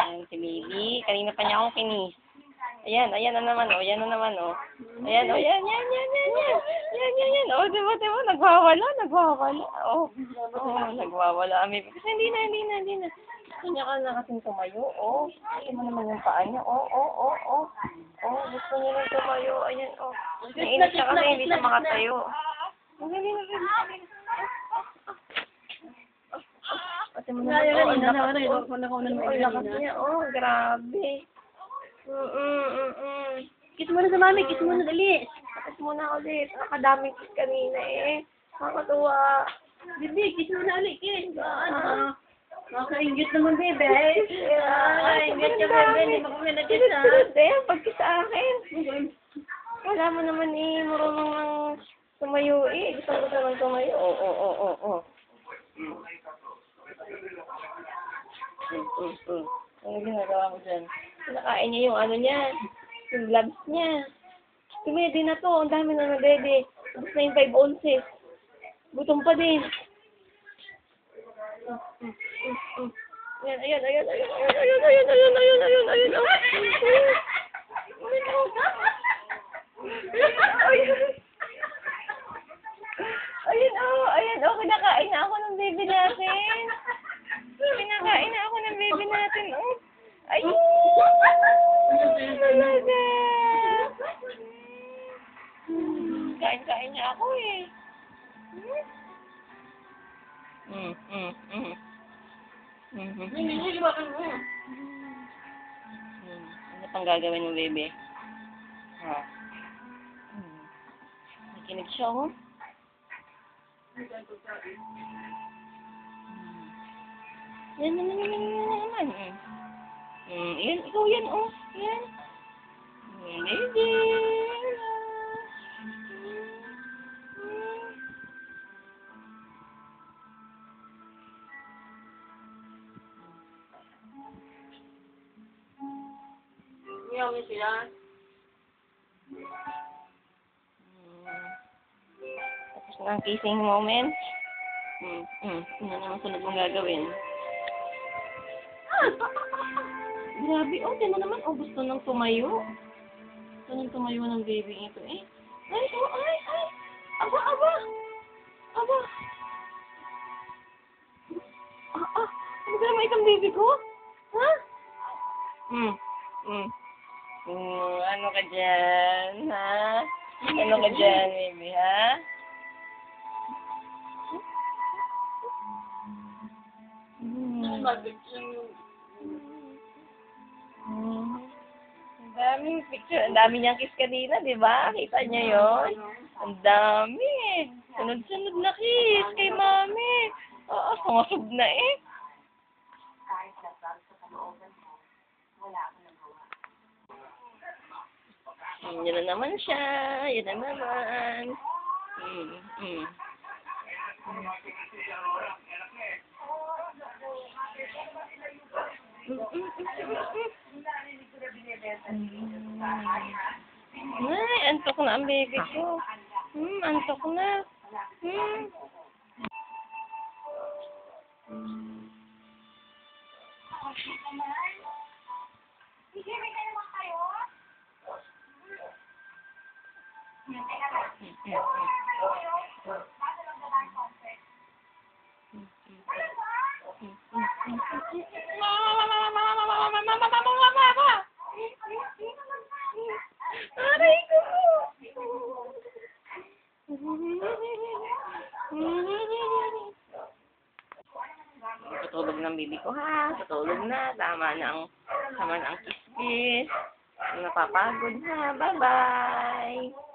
Ayan, si baby. Kanina pa niya akong kinis. Ayan na naman, oh. Ayan na naman, oh. Ayan, oh. Yan. Yan. Oh, diba, nagwawala. Oh, nagwawala. Kasi hindi na. Gusto niya ka na kasing tumayo, oh. Gusto mo naman yung paa niya, oh. Oh, gusto niya lang tumayo. Ayan, oh. Nainis siya kasi hindi siya makatayo. Ang galing. Pati mo naman, lakas niya, oh. Grabe. Kiss mo na sa mami, kiss mo na dali. Kiss muna ulit. Nakadaming kiss kanina eh. Nakakatuwa. Bibi, kiss mo na ulit, kiss. Nakaka-inggit naman, bebe. Nakaka-inggit yung bebe, hindi mo kami nag-kiss ha. Pag-kiss sa akin. Wala mo naman eh, marunong ng tumayo eh. Gusto ko naman tumayo. Oo. Ano ginagawa ko dyan? Kinakain niya yung ano niya. Yung gloves niya. Tumedi na to. Ang dami na nabebe. Tapos na yung 5 ounces. Gutom pa din. Ayan. Ayan, kinakain na ako ng baby natin. Kinakain na ako ng baby natin, oh. Ayun! Talaga! Kain niya ako eh. Ano pang gagawin mo, baby? Ha? Nakinig siya, oh. Yan naman. Yan, ikaw yan, oh. Yan. Baby. Iyaw niya sila. Tapos na ang kissing moment. Ano naman sunod mong gagawin? Grabe, oh, tiyan mo naman, oh, gusto nang tumayo. Gusto nang tumayo ng baby ito, eh. Ay. Aba. Ano ba naman itong baby ko? Ha? Ano ka dyan, ha? Ano ka dyan, baby, ha? Ang daming picture. Ang dami niyang kiss kanina, di ba? Kita niya yon. Ang dami. Sunod-sunod na kiss kay mami. Oo, sumasub na eh. Yan na naman siya. Yan na naman. Ay, antok na ang baby ko. Antok na. Aray ko! Tutulog ng bibi ko, ha? Tutulog na. Tama na ang kiss-kiss. Napapagod, ha? Bye-bye!